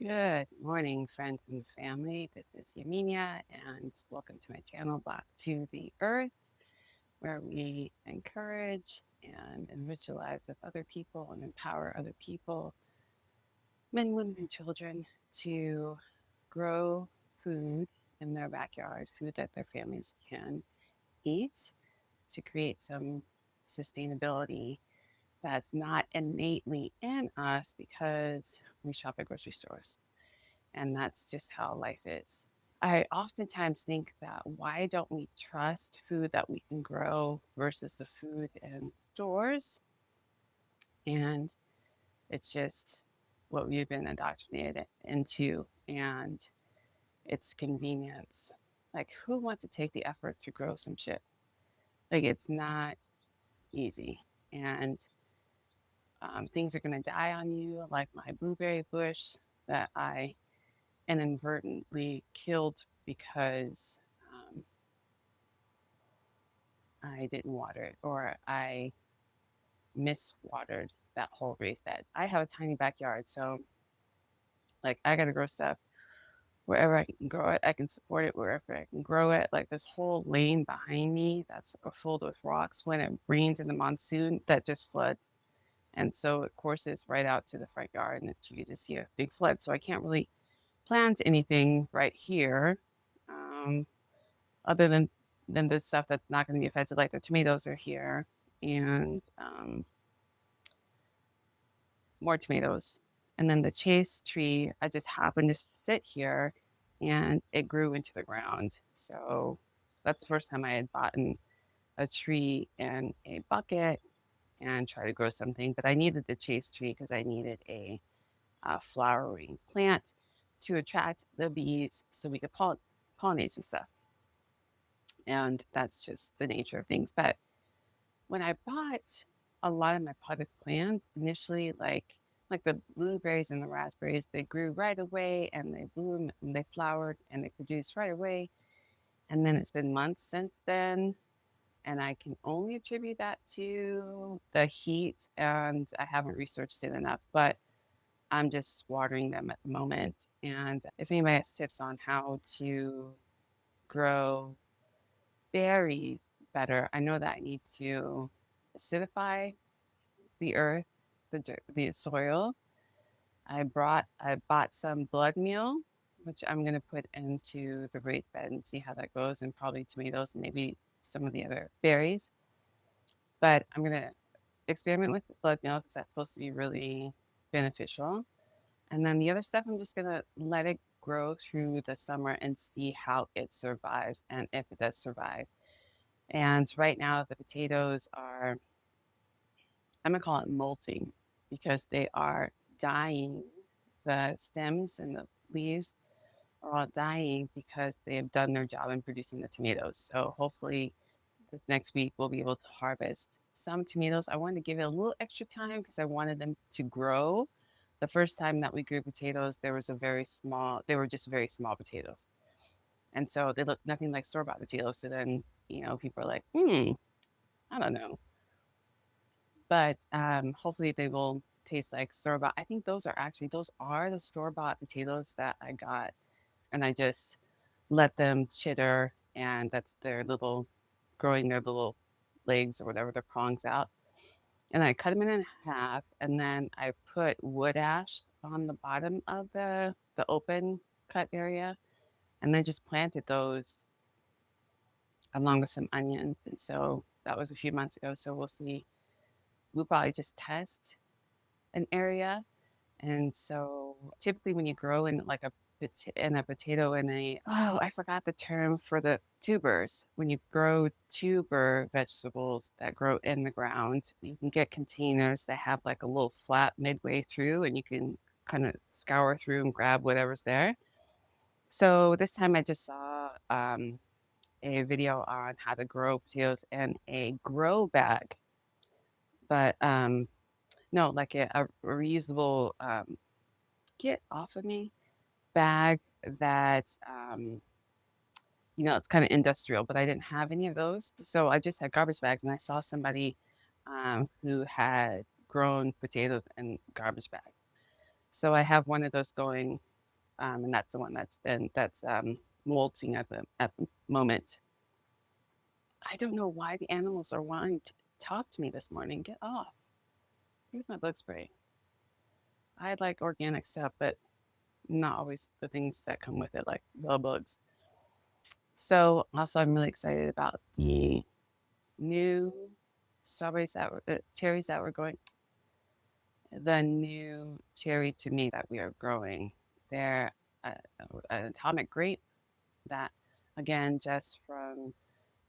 Good morning, friends and family. This is Yaminha, and welcome to my channel, Back to the Earth, where we encourage and enrich the lives of other people and empower other people, men, women, and children, to grow food in their backyard, food that their families can eat, to create some sustainability that's not innately in us because we shop at grocery stores. And that's just how life is. I oftentimes think that why don't we trust food that we can grow versus the food in stores? And it's just what we've been indoctrinated into, and it's convenience. Like, who wants to take the effort to grow some shit? Like, it's not easy. And things are going to die on you, like my blueberry bush that I inadvertently killed because I didn't water it or I miswatered that whole raised bed. I have a tiny backyard, so like I gotta grow stuff wherever I can grow it. I can support it wherever I can grow it. Like this whole lane behind me that's filled with rocks. When it rains in the monsoon, that just floods, and so it courses right out to the front yard, and you just see a big flood. So I can't really plant anything right here, um, other than the stuff that's not going to be affected. Like the tomatoes are here, and more tomatoes. And then the chase tree, I just happened to sit here and it grew into the ground. So that's the first time I had bought a tree in a bucket and tried to grow something. But I needed the chase tree because I needed a flowering plant to attract the bees so we could pollinate some stuff. And that's just the nature of things. But when I bought a lot of my potted plants initially, like the blueberries and the raspberries, they grew right away and they bloomed and they flowered and they produced right away. And then it's been months since then. And I can only attribute that to the heat, and I haven't researched it enough, but I'm just watering them at the moment. And if anybody has tips on how to grow berries better, I know that I need to acidify the earth, the soil. I bought some blood meal, which I'm gonna put into the raised bed and see how that goes, and probably tomatoes and maybe some of the other berries. But I'm gonna experiment with blood meal because that's supposed to be really beneficial. And then the other stuff, I'm just gonna let it grow through the summer and see how it survives and if it does survive. And right now, the potatoes are, I'm gonna call it molting because they are dying. The stems and the leaves are all dying because they have done their job in producing the tomatoes. So hopefully this next week we'll be able to harvest some tomatoes. I wanted to give it a little extra time because I wanted them to grow. The first time that we grew potatoes, they were just very small potatoes. And so they look nothing like store-bought potatoes. So then, people are like, I don't know. But hopefully they will taste like store bought. I think those are the store bought potatoes that I got, and I just let them chitter, and that's their little growing their little legs or whatever their prongs out. And I cut them in half, and then I put wood ash on the bottom of the open cut area, and then just planted those along with some onions. And so that was a few months ago. So we'll see. We'll probably just test an area. And so typically when you grow in like a potato in I forgot the term for the tubers. When you grow tuber vegetables that grow in the ground, you can get containers that have like a little flap midway through and you can kind of scour through and grab whatever's there. So this time I just saw a video on how to grow potatoes in a grow bag, but no, like a reusable get off of me bag that it's kind of industrial, but I didn't have any of those. So I just had garbage bags, and I saw somebody who had grown potatoes in garbage bags. So I have one of those going and that's the one that's molting at the moment. I don't know why the animals are wanting to talk to me this morning. Get off. Here's my bug spray. I like organic stuff, but not always the things that come with it, like the bugs. So also, I'm really excited about the new cherries that we're growing. The new cherry tomato that we are growing. They're uh, an atomic grape that, again, just from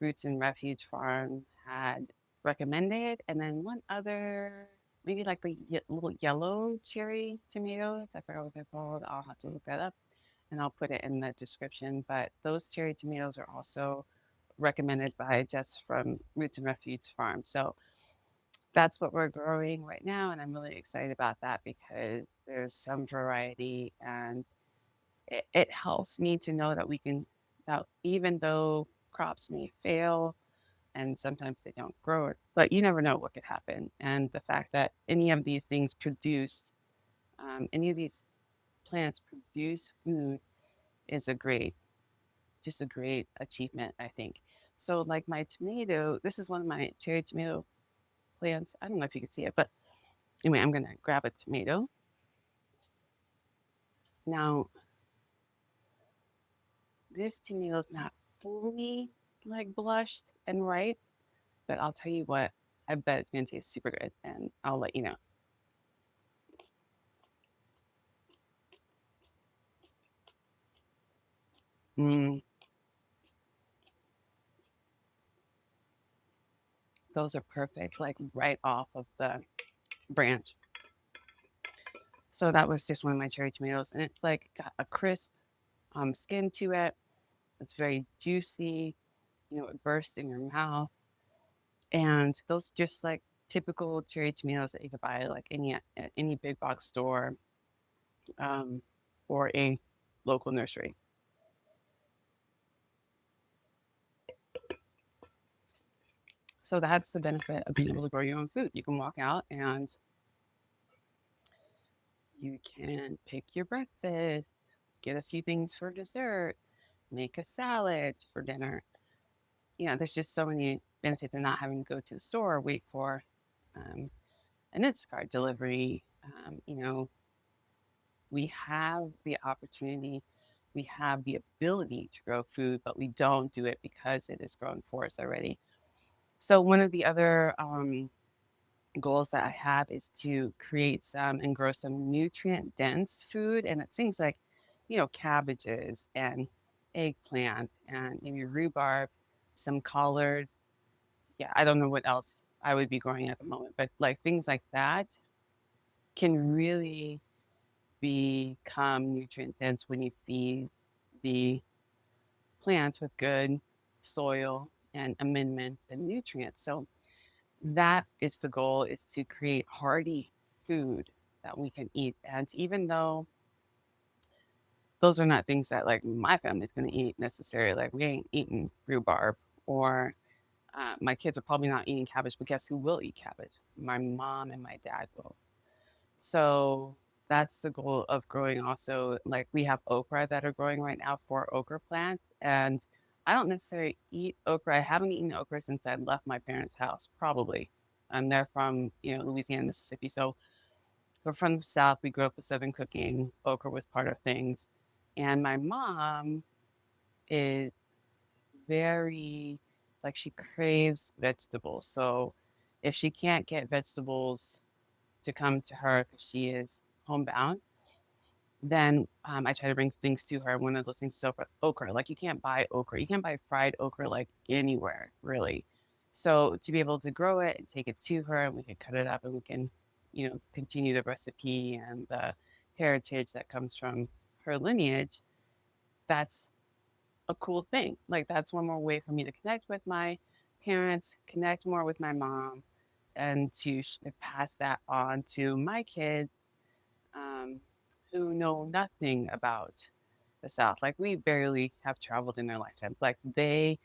Roots and Refuge Farm had recommended, and then one other, maybe like the little yellow cherry tomatoes. I forgot what they're called. I'll have to look that up and I'll put it in the description. But those cherry tomatoes are also recommended by Jess from Roots and Refuge Farm. So that's what we're growing right now, and I'm really excited about that because there's some variety, and it helps me to know that we can, that even though crops may fail and sometimes they don't grow it, but you never know what could happen. And the fact that any of these things produce, any of these plants produce food is just a great achievement, I think. So, like my tomato, this is one of my cherry tomato plants. I don't know if you can see it, but anyway, I'm gonna grab a tomato. Now, this tomato is not fully like blushed and ripe, but I'll tell you what, I bet it's gonna taste super good, and I'll let you know. Mm, those are perfect, like right off of the branch. So that was just one of my cherry tomatoes, and it's like got a crisp skin to it. It's very juicy. You know, it bursts in your mouth, and those just like typical cherry tomatoes that you could buy like at any big box store, um, or a local nursery. So that's the benefit of being able to grow your own food. You can walk out and you can pick your breakfast, get a few things for dessert, make a salad for dinner. You know, there's just so many benefits of not having to go to the store or wait for um, an Instacart delivery. You know, we have the opportunity, we have the ability to grow food, but we don't do it because it is grown for us already. So, one of the other goals that I have is to create some and grow some nutrient dense food. And it's things like, you know, cabbages and eggplant and maybe rhubarb, some collards. Yeah, I don't know what else I would be growing at the moment, but like things like that can really become nutrient dense when you feed the plants with good soil and amendments and nutrients. So that is the goal, is to create hearty food that we can eat. And even though those are not things that like my family's going to eat necessarily, like we ain't eating rhubarb, or my kids are probably not eating cabbage, but guess who will eat cabbage? My mom and my dad will. So that's the goal of growing also. Like we have okra that are growing right now, 4 okra plants. And I don't necessarily eat okra. I haven't eaten okra since I left my parents' house, probably. And they're from, you know, Louisiana, Mississippi. So we're from the South. We grew up with Southern cooking. Okra was part of things. And my mom is very, like, she craves vegetables. So if she can't get vegetables to come to her because she is homebound, then I try to bring things to her. One of those things is okra. Like you can't buy okra. You can't buy fried okra like anywhere, really. So to be able to grow it and take it to her, and we can cut it up and we can, you know, continue the recipe and the heritage that comes from her lineage, that's a cool thing. Like that's one more way for me to connect with my parents, connect more with my mom, and to pass that on to my kids, um, who know nothing about the South. Like we barely have traveled in their lifetimes. Like they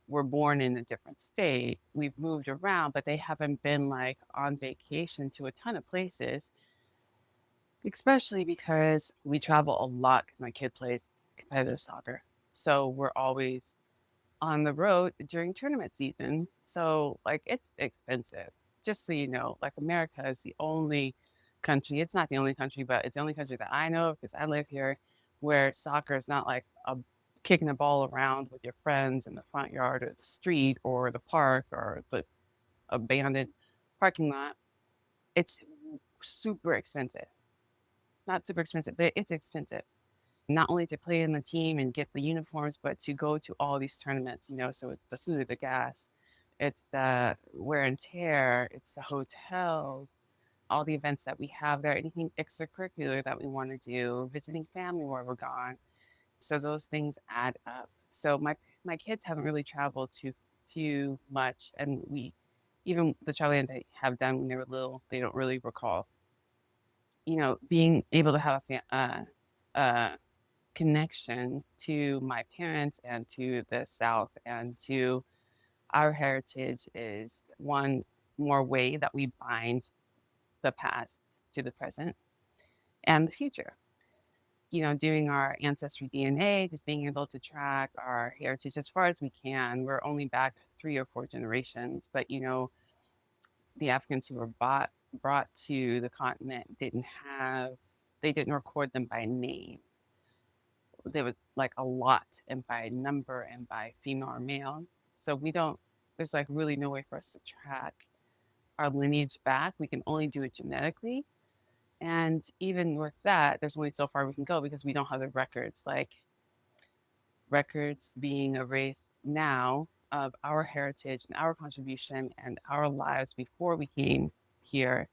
were born in a different state. We've moved around, but they haven't been like on vacation to a ton of places. especially because we travel a lot because my kid plays competitive soccer. So we're always on the road during tournament season. So, like, it's expensive. Just so you know, like, America is the only country, it's not the only country, but it's the only country that I know of because I live here where soccer is not like kicking the ball around with your friends in the front yard or the street or the park or the abandoned parking lot. It's super expensive. Not super expensive, but it's expensive. Not only to play in the team and get the uniforms, but to go to all these tournaments, you know, so it's the food, the gas, it's the wear and tear, it's the hotels, all the events that we have there, anything extracurricular that we want to do, visiting family while we're gone. So those things add up. So my kids haven't really traveled too much, and we even the traveling they have done when they were little, they don't really recall. You know, being able to have connection to my parents and to the South and to our heritage is one more way that we bind the past to the present and the future. You know, doing our ancestry DNA, just being able to track our heritage as far as we can. We're only back 3 or 4 generations, but you know, the Africans who were brought to the continent they didn't record them by name. There was like a lot and by number and by female or male. So we don't, there's like really no way for us to track our lineage back. We can only do it genetically. And even with that, there's only so far we can go because we don't have the records, like records being erased now of our heritage and our contribution and our lives before we came here.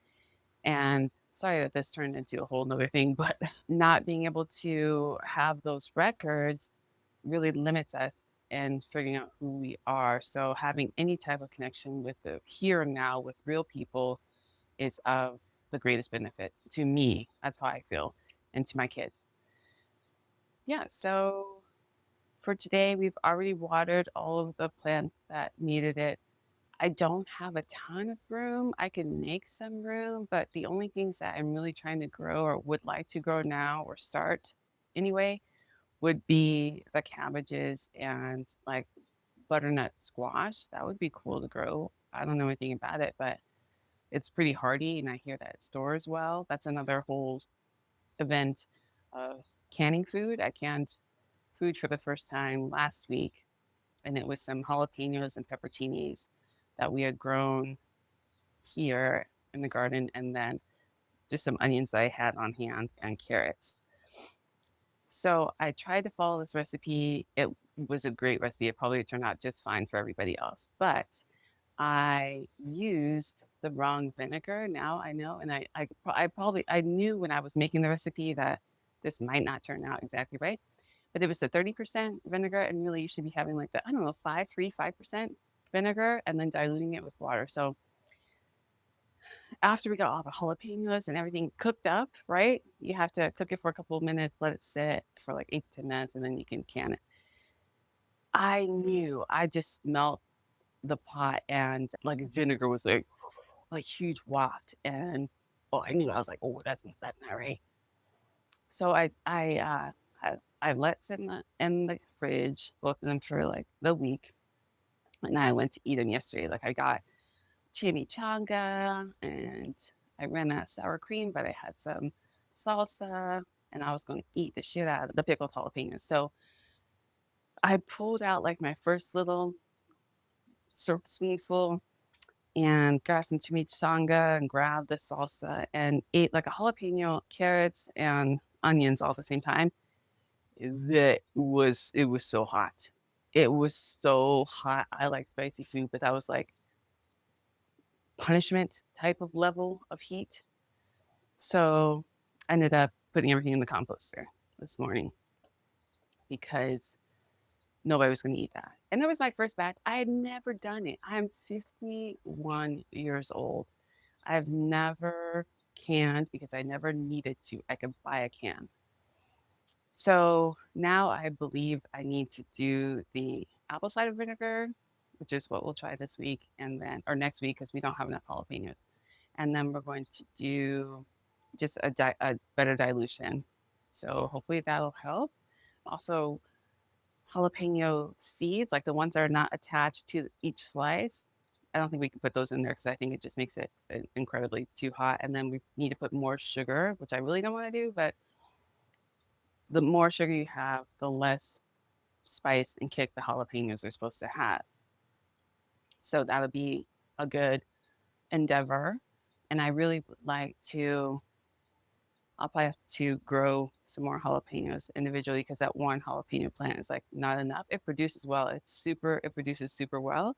And sorry that this turned into a whole nother thing, but not being able to have those records really limits us in figuring out who we are. So having any type of connection with the here and now with real people is of the greatest benefit to me. That's how I feel, and to my kids. Yeah. So for today, we've already watered all of the plants that needed it. I don't have a ton of room. I can make some room, but the only things that I'm really trying to grow or would like to grow now or start anyway would be the cabbages and like butternut squash. That would be cool to grow. I don't know anything about it, but it's pretty hardy and I hear that it stores well. That's another whole event of canning food. I canned food for the first time last week, and it was some jalapenos and pepperoncinis that we had grown here in the garden, and then just some onions that I had on hand and carrots. So I tried to follow this recipe. It was a great recipe. It probably turned out just fine for everybody else, but I used the wrong vinegar. Now I know, and I knew when I was making the recipe that this might not turn out exactly right, but it was the 30% vinegar, and really you should be having like the I don't know 5% vinegar, and then diluting it with water. So after we got all the jalapenos and everything cooked up, right? You have to cook it for a couple of minutes, let it sit for like 8 to 10 minutes, and then you can can it. I knew I just smelled the pot and like vinegar was like huge waft, and oh, I knew I was like, oh, that's not right. So I let sit in the fridge, both of them for like the week, and I went to eat them yesterday. Like I got chimichanga and I ran out of sour cream, but I had some salsa and I was going to eat the shit out of the pickled jalapenos. So I pulled out like my first little spoonful and got some chimichanga and grabbed the salsa and ate like a jalapeno, carrots, and onions all at the same time. It was so hot. It was so hot. I like spicy food, but that was like punishment type of level of heat. So I ended up putting everything in the composter this morning because nobody was going to eat that. And that was my first batch. I had never done it. I'm 51 years old. I've never canned because I never needed to. I could buy a can. So now I believe I need to do the apple cider vinegar, which is what we'll try this week and then, or next week, because we don't have enough jalapenos. And then we're going to do just a better dilution. So hopefully that'll help. Also, jalapeno seeds, like the ones that are not attached to each slice. I don't think we can put those in there because I think it just makes it incredibly too hot. And then we need to put more sugar, which I really don't want to do. But the more sugar you have, the less spice and kick the jalapenos are supposed to have. So that'll be a good endeavor. And I really would like to, I'll probably have to grow some more jalapenos individually because that one jalapeno plant is like not enough. It produces well. It produces super well,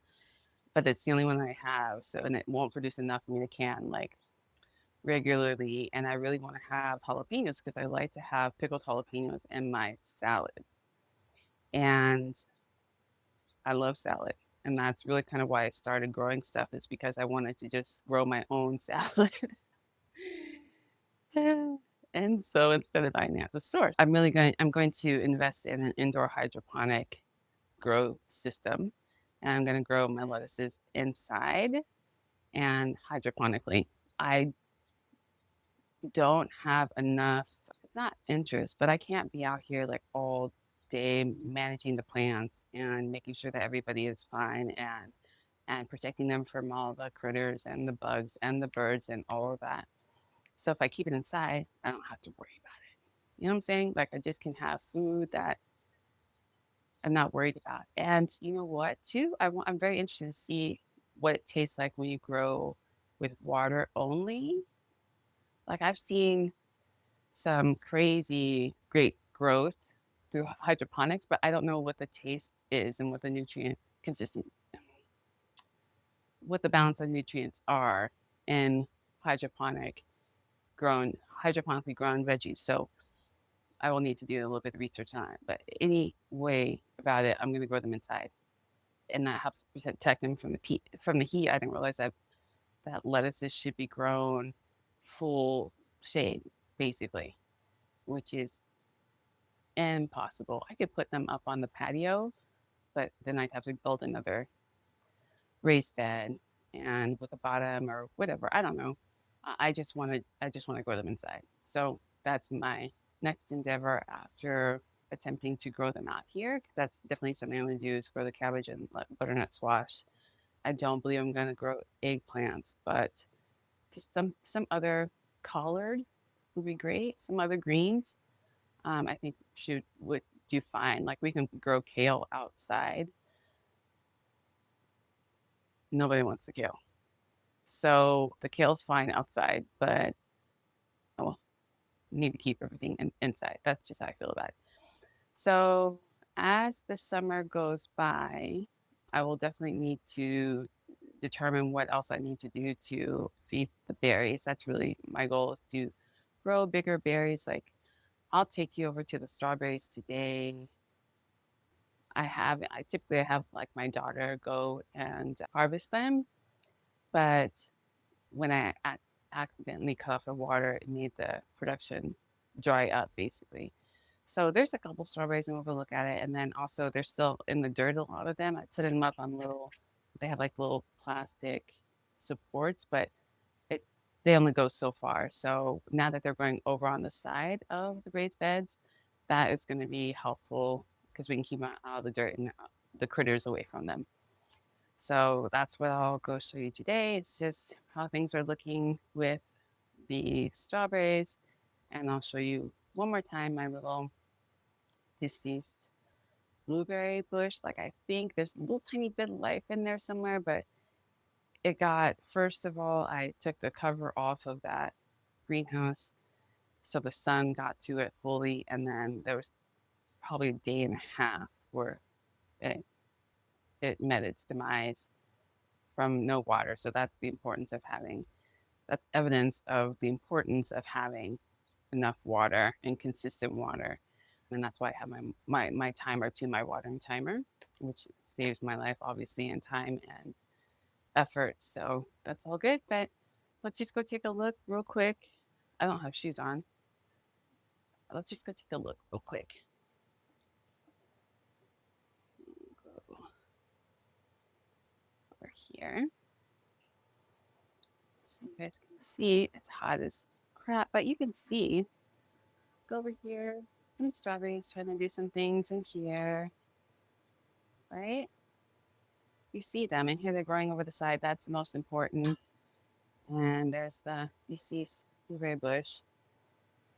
but it's the only one I have. So, and it won't produce enough for me to can like regularly. And I really want to have jalapenos because I like to have pickled jalapenos in my salads. And I love salad. And that's really kind of why I started growing stuff is because I wanted to just grow my own salad. And so instead of buying it at the store, I'm going to invest in an indoor hydroponic grow system. And I'm going to grow my lettuces inside and hydroponically. I don't have enough, it's not interest, but I can't be out here like all day managing the plants and making sure that everybody is fine and protecting them from all the critters and the bugs and the birds and all of that. So if I keep it inside, I don't have to worry about it. You know what I'm saying? Like I just can have food that I'm not worried about. And you know what, too? I'm very interested to see what it tastes like when you grow with water only. Like I've seen some crazy great growth through hydroponics, but I don't know what the taste is and what the nutrient consistent, what the balance of nutrients are in hydroponic hydroponically grown veggies. So I will need to do a little bit of research on it. But any way about it, I'm going to grow them inside, and that helps protect them from the heat. I didn't realize that lettuces should be grown full shade, basically, which is impossible. I could put them up on the patio, but then I'd have to build another raised bed and with a bottom or whatever. I don't know. I just want to grow them inside. So that's my next endeavor after attempting to grow them out here because that's definitely something I'm going to do is grow the cabbage and butternut squash. I don't believe I'm going to grow eggplants, but some other collard would be great. Some other greens, I think should would do fine. Like we can grow kale outside. Nobody wants the kale. So the kale's fine outside, but oh well, you need to keep everything inside. That's just how I feel about it. So as the summer goes by, I will definitely need to determine what else I need to do to feed the berries. That's really my goal is to grow bigger berries. Like I'll take you over to the strawberries today. I typically have like my daughter go and harvest them, but when accidentally cut off the water, it made the production dry up basically. So there's a couple strawberries and we'll go look at it. And then also they're still in the dirt, a lot of them. I put them up on they have like little plastic supports, but it they only go so far. So now that they're going over on the side of the raised beds, that is going to be helpful because we can keep out of the dirt and the critters away from them. So that's what I'll go show you today. It's just how things are looking with the strawberries. And I'll show you one more time my little deceased blueberry bush. Like I think there's a little tiny bit of life in there somewhere, but it got, first of all, I took the cover off of that greenhouse so the sun got to it fully. And then there was probably a day and a half where it, it met its demise from no water. So that's evidence of the importance of having enough water and consistent water. And that's why I have my timer to my watering timer, which saves my life obviously in time and effort. So that's all good. But let's just go take a look real quick. I don't have shoes on. Let's just go take a look real quick. Go over here. So you guys can see it's hot as crap, but you can see. Go over here. Some strawberries trying to do some things in here, right? You see them, and here they're growing over the side. That's the most important. And there's the, you see blueberry bush.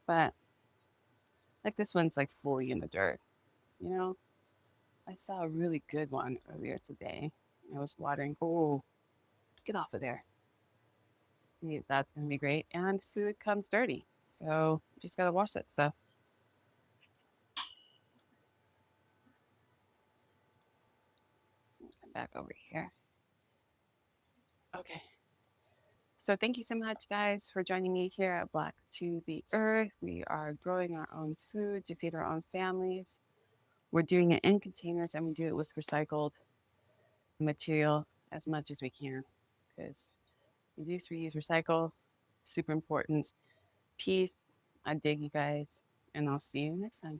But like this one's like fully in the dirt, you know? I saw a really good one earlier today. I was watering. Oh, get off of there. See, that's going to be great. And food comes dirty. So you just got to wash that stuff. Come back over here. Okay. So thank you so much, guys, for joining me here at Black to the Earth. We are growing our own food to feed our own families. We're doing it in containers, and we do it with recycled material as much as we can because reduce, reuse, recycle, super important. Peace. I dig you guys, and I'll see you next time.